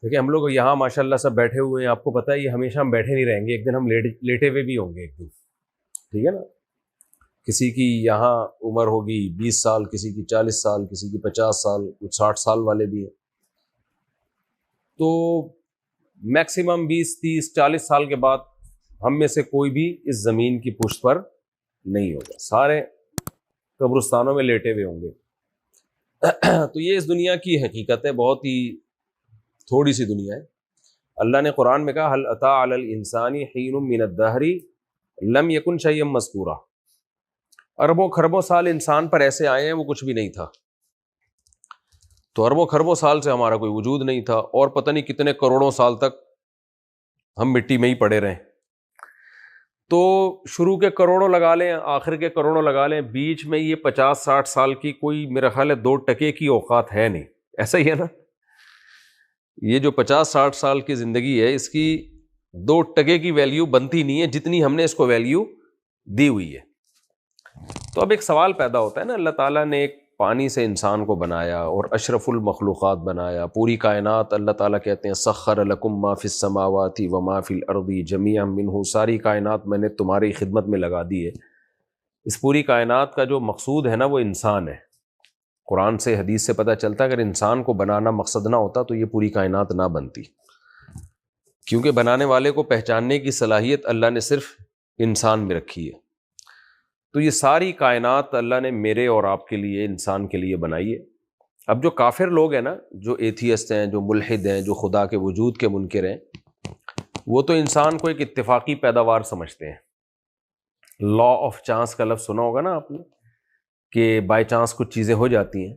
دیکھیں ہم لوگ یہاں ماشاء اللہ سب بیٹھے ہوئے ہیں، آپ کو پتہ ہے یہ ہمیشہ ہم بیٹھے نہیں رہیں گے، ایک دن ہم لیٹے ہوئے بھی ہوں گے ایک دن، ٹھیک ہے نا. کسی کی یہاں عمر ہوگی 20 سال، کسی کی 40 سال، کسی کی 50 سال، کچھ 60 سال والے بھی ہیں. تو میکسیمم 20 30 40 سال کے بعد ہم میں سے کوئی بھی اس زمین کی پشت پر نہیں ہوگا، سارے قبرستانوں میں لیٹے ہوئے ہوں گے. تو یہ اس دنیا کی حقیقت ہے، بہت ہی تھوڑی سی دنیا ہے. اللہ نے قرآن میں کہا هل اتى على الانسان حين من الدهر لم يكن شيئا مذکورا. اربوں خربوں سال انسان پر ایسے آئے ہیں وہ کچھ بھی نہیں تھا. تو اربوں خربوں سال سے ہمارا کوئی وجود نہیں تھا، اور پتہ نہیں کتنے کروڑوں سال تک ہم مٹی میں ہی پڑے رہیں. تو شروع کے کروڑوں لگا لیں، آخر کے کروڑوں لگا لیں، بیچ میں یہ 50 60 سال کی کوئی میرا خیال ہے 2% کی اوقات ہے نہیں. ایسا ہی ہے نا، یہ جو 50 60 سال کی زندگی ہے اس کی 2% کی ویلیو بنتی نہیں ہے جتنی ہم نے اس کو ویلیو دی ہوئی ہے. تو اب ایک سوال پیدا ہوتا ہے نا، اللہ تعالیٰ نے ایک پانی سے انسان کو بنایا اور اشرف المخلوقات بنایا، پوری کائنات اللہ تعالیٰ کہتے ہیں سخر لکم ما فی السماوات و ما فی الارض جمیعا منہ، ساری کائنات میں نے تمہاری خدمت میں لگا دی ہے. اس پوری کائنات کا جو مقصود ہے نا وہ انسان ہے. قرآن سے حدیث سے پتہ چلتا ہے اگر انسان کو بنانا مقصد نہ ہوتا تو یہ پوری کائنات نہ بنتی، کیونکہ بنانے والے کو پہچاننے کی صلاحیت اللہ نے صرف انسان میں رکھی ہے. تو یہ ساری کائنات اللہ نے میرے اور آپ کے لیے، انسان کے لیے بنائی ہے. اب جو کافر لوگ ہیں نا، جو ایتھیسٹ ہیں، جو ملحد ہیں، جو خدا کے وجود کے منکر ہیں، وہ تو انسان کو ایک اتفاقی پیداوار سمجھتے ہیں. لا آف چانس کا لفظ سنا ہوگا نا آپ نے، کہ بائی چانس کچھ چیزیں ہو جاتی ہیں.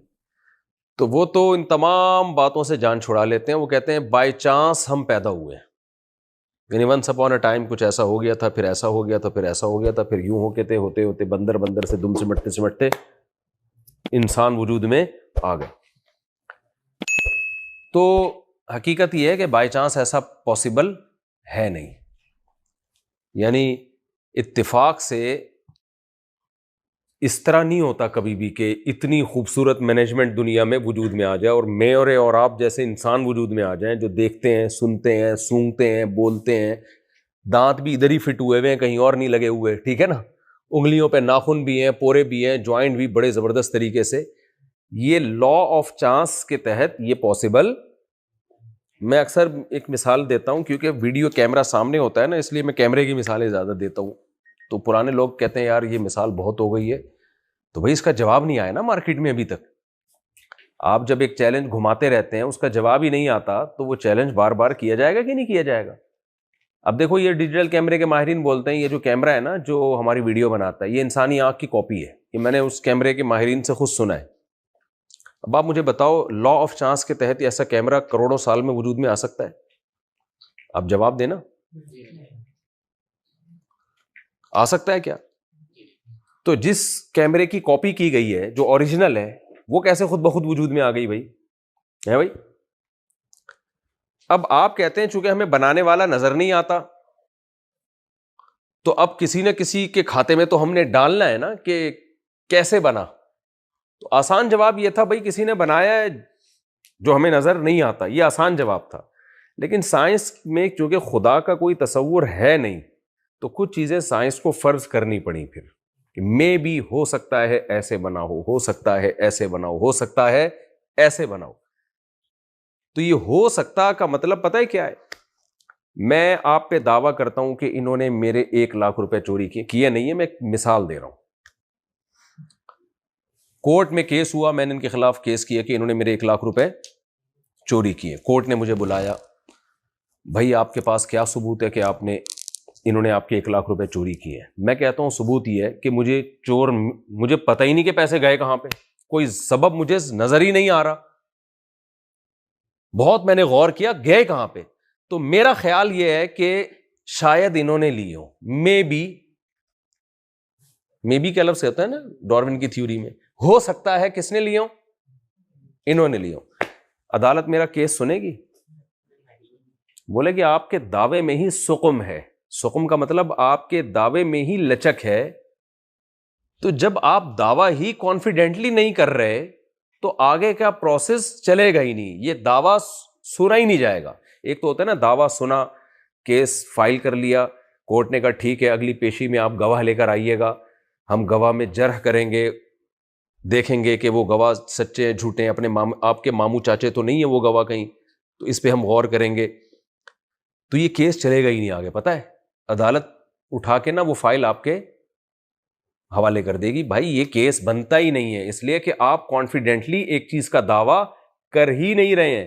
تو وہ تو ان تمام باتوں سے جان چھڑا لیتے ہیں. وہ کہتے ہیں بائی چانس ہم پیدا ہوئے ہیں، یعنی ونس اپون اے ٹائم کچھ ایسا ہو گیا تھا، پھر ایسا ہو گیا تھا، پھر ایسا ہو گیا تھا، پھر یوں ہوتے ہوتے بندر سے دم سمٹتے سمٹتے انسان وجود میں آ گئے. تو حقیقت یہ ہے کہ بائی چانس ایسا پاسبل ہے نہیں. یعنی اتفاق سے اس طرح نہیں ہوتا کبھی بھی کہ اتنی خوبصورت مینجمنٹ دنیا میں وجود میں آ جائے اور میں اور آپ جیسے انسان وجود میں آ جائیں جو دیکھتے ہیں، سنتے ہیں، سونگتے ہیں، بولتے ہیں، دانت بھی ادھر ہی فٹ ہوئے ہوئے ہیں، کہیں اور نہیں لگے ہوئے، ٹھیک ہے نا، انگلیوں پہ ناخن بھی ہیں، پورے بھی ہیں، جوائنٹ بھی بڑے زبردست طریقے سے. یہ لا آف چانس کے تحت یہ پاسبل. میں اکثر ایک مثال دیتا ہوں کیونکہ ویڈیو کیمرہ سامنے ہوتا ہے نا، اس لیے میں کیمرے کی مثالیں زیادہ دیتا ہوں. تو پرانے لوگ کہتے ہیں یار یہ مثال بہت ہو گئی ہے. تو بھائی اس کا جواب نہیں آیا نا مارکیٹ میں ابھی تک. آپ جب ایک چیلنج گھماتے رہتے ہیں اس کا جواب ہی نہیں آتا تو وہ چیلنج بار بار کیا جائے گا کہ نہیں کیا جائے گا. اب دیکھو یہ ڈیجیٹل کیمرے کے ماہرین بولتے ہیں یہ جو کیمرہ ہے نا جو ہماری ویڈیو بناتا ہے یہ انسانی آنکھ کی کاپی ہے. یہ میں نے اس کیمرے کے ماہرین سے خود سنا ہے. اب آپ مجھے بتاؤ لا آف چانس کے تحت ایسا کیمرہ کروڑوں سال میں وجود میں آ سکتا ہے؟ اب جواب دینا. آ سکتا ہے کیا؟ تو جس کیمرے کی کاپی کی گئی ہے جو اوریجنل ہے وہ کیسے خود بخود وجود میں آ گئی بھائی؟ ہے بھائی. اب آپ کہتے ہیں چونکہ ہمیں بنانے والا نظر نہیں آتا تو اب کسی نہ کسی کے کھاتے میں تو ہم نے ڈالنا ہے نا کہ کیسے بنا. تو آسان جواب یہ تھا بھائی کسی نے بنایا ہے جو ہمیں نظر نہیں آتا. یہ آسان جواب تھا. لیکن سائنس میں چونکہ خدا کا کوئی تصور ہے نہیں تو کچھ چیزیں سائنس کو فرض کرنی پڑی پھر کہ میں بھی ہو سکتا ہے ایسے بنا ہو سکتا ہے ایسے بناؤ، ہو سکتا ہے ایسے بناؤ. تو یہ ہو سکتا کا مطلب پتہ ہے کیا ہے؟ میں آپ پہ دعویٰ کرتا ہوں کہ انہوں نے میرے 1 لاکھ روپے چوری کیے نہیں ہے. میں ایک مثال دے رہا ہوں. کورٹ میں کیس ہوا، میں نے ان کے خلاف کیس کیا کہ انہوں نے میرے 1 لاکھ روپے چوری کیے. کورٹ نے مجھے بلایا، بھائی آپ کے پاس کیا ثبوت ہے کہ انہوں نے آپ کے 1 لاکھ روپے چوری کیے ہیں؟ میں کہتا ہوں ثبوت یہ ہے کہ مجھے پتہ ہی نہیں کہ پیسے گئے کہاں پہ، کوئی سبب مجھے نظر ہی نہیں آ رہا. بہت میں نے غور کیا گئے کہاں پہ. تو میرا خیال یہ ہے کہ شاید انہوں نے لیے ہوں. مے بی کا لفظ ہوتا ہے نا ڈاروین کی تھیوری میں، ہو سکتا ہے کس نے لیے ہوں؟ انہوں نے لیے ہوں. عدالت میرا کیس سنے گی؟ بولے کہ آپ کے دعوے میں ہی سقم ہے. سقم کا مطلب آپ کے دعوے میں ہی لچک ہے. تو جب آپ دعویٰ ہی کانفیڈنٹلی نہیں کر رہے تو آگے کا پروسیس چلے گا ہی نہیں. یہ دعویٰ سنا ہی نہیں جائے گا. ایک تو ہوتا ہے نا دعویٰ سنا, کیس فائل کر لیا, کورٹ نے کہا ٹھیک ہے اگلی پیشی میں آپ گواہ لے کر آئیے گا, ہم گواہ میں جرح کریں گے, دیکھیں گے کہ وہ گواہ سچے ہیں جھوٹے ہیں, اپنے آپ کے ماموں چاچے تو نہیں ہے وہ گواہ کہیں, تو اس پہ ہم غور کریں گے. تو یہ کیس چلے گا ہی نہیں آگے. پتہ ہے عدالت اٹھا کے نا وہ فائل آپ کے حوالے کر دے گی. بھائی یہ کیس بنتا ہی نہیں ہے, اس لیے کہ آپ کانفیڈنٹلی ایک چیز کا دعویٰ کر ہی نہیں رہے ہیں.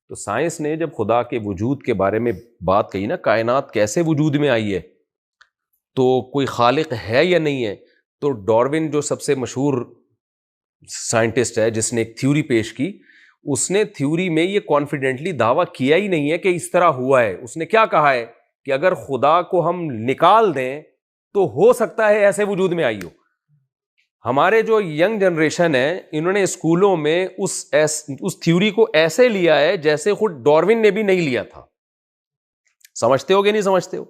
تو سائنس نے جب خدا کے وجود کے بارے میں بات کہی نا, کائنات کیسے وجود میں آئی ہے, تو کوئی خالق ہے یا نہیں ہے, تو ڈاروین جو سب سے مشہور سائنٹسٹ ہے جس نے ایک تھیوری پیش کی, اس نے تھیوری میں یہ کانفیڈنٹلی دعویٰ کیا ہی نہیں ہے کہ اس طرح ہوا ہے. اس نے کیا کہا ہے کہ اگر خدا کو ہم نکال دیں تو ہو سکتا ہے ایسے وجود میں آئی ہو. ہمارے جو ینگ جنریشن ہے انہوں نے اسکولوں میں اس تھیوری کو ایسے لیا ہے جیسے خود ڈاروین نے بھی نہیں لیا تھا. سمجھتے ہو کہ نہیں سمجھتے ہو؟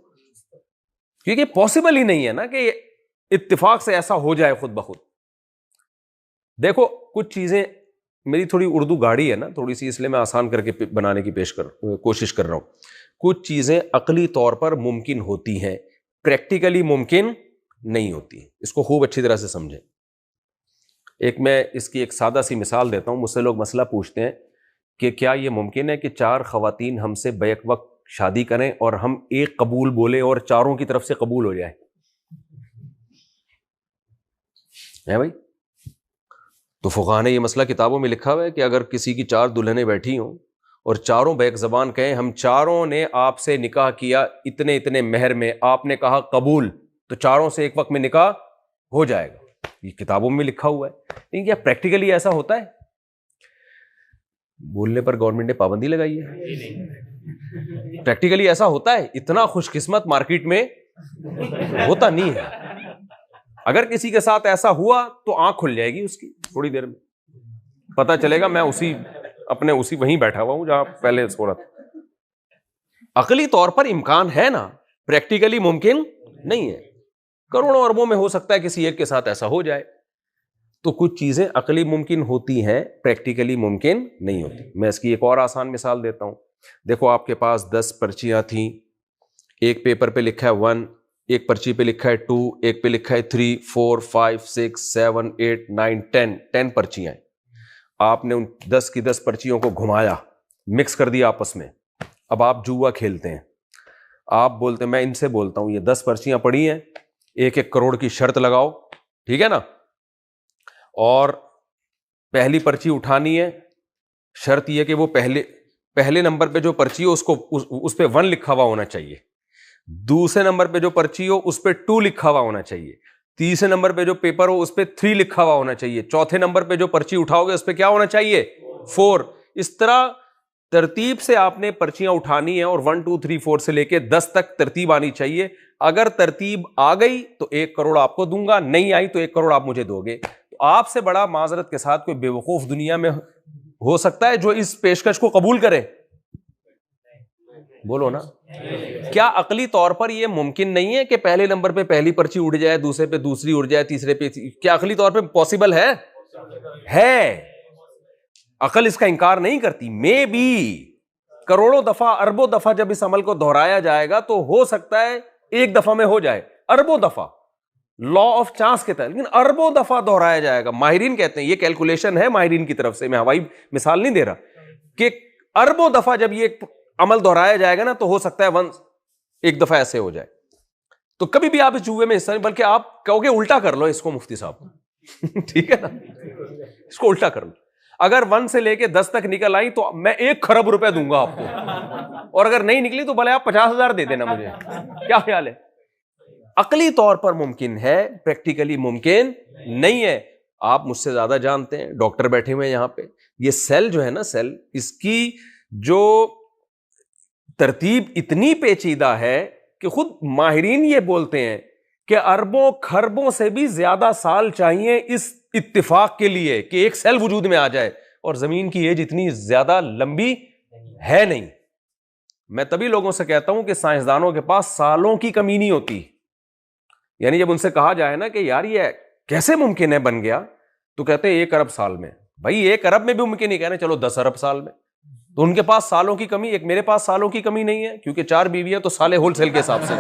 کیونکہ پاسبل ہی نہیں ہے نا کہ اتفاق سے ایسا ہو جائے خود بخود. دیکھو کچھ چیزیں, میری تھوڑی اردو گاڑی ہے نا تھوڑی سی, اس لیے میں آسان کر کے بنانے کی کوشش کر رہا ہوں. کچھ چیزیں عقلی طور پر ممکن ہوتی ہیں, پریکٹیکلی ممکن نہیں ہوتی. اس کو خوب اچھی طرح سے سمجھیں. ایک میں اس کی ایک سادہ سی مثال دیتا ہوں. مجھ سے لوگ مسئلہ پوچھتے ہیں کہ کیا یہ ممکن ہے کہ 4 خواتین ہم سے بیک وقت شادی کریں اور ہم ایک قبول بولیں اور چاروں کی طرف سے قبول ہو جائے؟ ہے بھائی؟ تو فقہاء نے یہ مسئلہ کتابوں میں لکھا ہوا ہے کہ اگر کسی کی 4 دلہنیں بیٹھی ہوں اور چاروں بیک زبان کہیں ہم چاروں نے آپ سے نکاح کیا اتنے اتنے مہر میں, آپ نے کہا قبول, تو چاروں سے ایک وقت میں نکاح ہو جائے گا. یہ کتابوں میں لکھا ہوا ہے. لیکن کیا پریکٹیکلی ایسا ہوتا ہے؟ بولنے پر گورنمنٹ نے پابندی لگائی ہے. پریکٹیکلی ایسا ہوتا ہے؟ اتنا خوش قسمت مارکیٹ میں ہوتا نہیں ہے. اگر کسی کے ساتھ ایسا ہوا تو آنکھ کھل جائے گی اس کی, تھوڑی دیر میں پتا چلے گا میں اسی وہیں بیٹھا ہوا ہوں جہاں پہلے سو رہا تھا. عقلی طور پر امکان ہے نا, پریکٹیکلی ممکن نہیں ہے. کروڑوں اربوں میں ہو سکتا ہے کسی ایک کے ساتھ ایسا ہو جائے. تو کچھ چیزیں عقلی ممکن ہوتی ہیں, پریکٹیکلی ممکن نہیں ہوتی. میں اس کی ایک اور آسان مثال دیتا ہوں. دیکھو آپ کے پاس 10 پرچیاں تھیں, ایک پیپر پہ لکھا ہے 1, ایک پرچی پہ لکھا ہے 2, ایک پہ لکھا ہے 3, 4, 5, 6, 7, 8, 9, 10 پرچیاں ہیں. آپ نے ان 10 کی 10 پرچیوں کو گھمایا, مکس کر دیا آپس میں. اب آپ جوا کھیلتے ہیں. آپ بولتے ہیں, میں ان سے بولتا ہوں یہ 10 پرچیاں پڑی ہیں, 1 کروڑ کی شرط لگاؤ, ٹھیک ہے نا, اور پہلی پرچی اٹھانی ہے. شرط یہ کہ وہ پہلے نمبر پہ جو پرچی ہو اس پہ 1 لکھا ہوا ہونا چاہیے. دوسرے نمبر پہ جو پرچی ہو اس پہ 2 لکھا ہوا ہونا چاہیے. تیسرے نمبر پہ جو پیپر ہو اس پہ 3 لکھا ہوا ہونا چاہیے. چوتھے نمبر پہ جو پرچی اٹھاؤ گے اس پہ کیا ہونا چاہیے؟ 4. اس طرح ترتیب سے آپ نے پرچیاں اٹھانی ہے, اور 1 2 3 4 سے لے کے 10 تک ترتیب آنی چاہیے. اگر ترتیب آ گئی تو 1 کروڑ آپ کو دوں گا, نہیں آئی تو 1 کروڑ آپ مجھے دو گے. تو آپ سے بڑا معذرت کے ساتھ کوئی بیوقوف دنیا میں ہو سکتا ہے جو اس پیشکش کو قبول کرے؟ بولو نا. کیا عقلی طور پر یہ ممکن نہیں ہے کہ پہلے نمبر پہ پہلی پرچی اڑ جائے, دوسرے پہ دوسری اڑ جائے, تیسرے پہ, کیا عقلی طور پہ پاسبل ہے؟ عقل اس کا انکار نہیں کرتی. میں بھی کروڑوں دفعہ, اربوں دفعہ جب اس عمل کو دہرایا جائے گا تو ہو سکتا ہے ایک دفعہ میں ہو جائے, اربوں دفعہ, لا آف چانس کے تحت, لیکن اربوں دفعہ دہرایا جائے گا. ماہرین کہتے ہیں, یہ کیلکولیشن ہے ماہرین کی طرف سے, میں ہوائی مثال نہیں دے رہا, کہ اربوں دفعہ جب یہ عمل دہرایا جائے گا نا تو ہو سکتا ہے ایک دفعہ ایسے ہو جائے. تو کبھی بھی آپ اس جوئے میں حصہ نہیں, بلکہ آپ کہو گے الٹا کر لو اس کو مفتی صاحب ٹھیک ہے نا, اس کو الٹا کر لو. اگر 1 سے لے کے 10 تک نکل آئی تو میں 1 کھرب روپے دوں گا آپ کو, اور اگر نہیں نکلی تو بھلے آپ 50,000 دے دینا مجھے. کیا خیال ہے؟ عقلی طور پر ممکن ہے, پریکٹیکلی ممکن نہیں ہے. آپ مجھ سے زیادہ جانتے ہیں, ڈاکٹر بیٹھے ہوئے ہیں یہاں پہ. یہ سیل جو ہے نا, سیل, اس کی جو ترتیب اتنی پیچیدہ ہے کہ خود ماہرین یہ بولتے ہیں کہ اربوں کھربوں سے بھی زیادہ سال چاہیے اس اتفاق کے لیے کہ ایک سیل وجود میں آ جائے, اور زمین کی ایج اتنی زیادہ لمبی ہے نہیں. میں تبھی لوگوں سے کہتا ہوں کہ سائنسدانوں کے پاس سالوں کی کمی نہیں ہوتی. یعنی جب ان سے کہا جائے نا کہ یار یہ کیسے ممکن ہے بن گیا, تو کہتے ہیں 1 ارب سال میں. بھائی 1 ارب میں بھی ممکن نہیں, کہنے چلو 10 ارب سال میں, تو ان کے پاس سالوں کی کمی، ایک میرے پاس سالوں کی کمی نہیں ہے، کیونکہ 4 بیویاں تو سالے ہول سیل کے حساب سے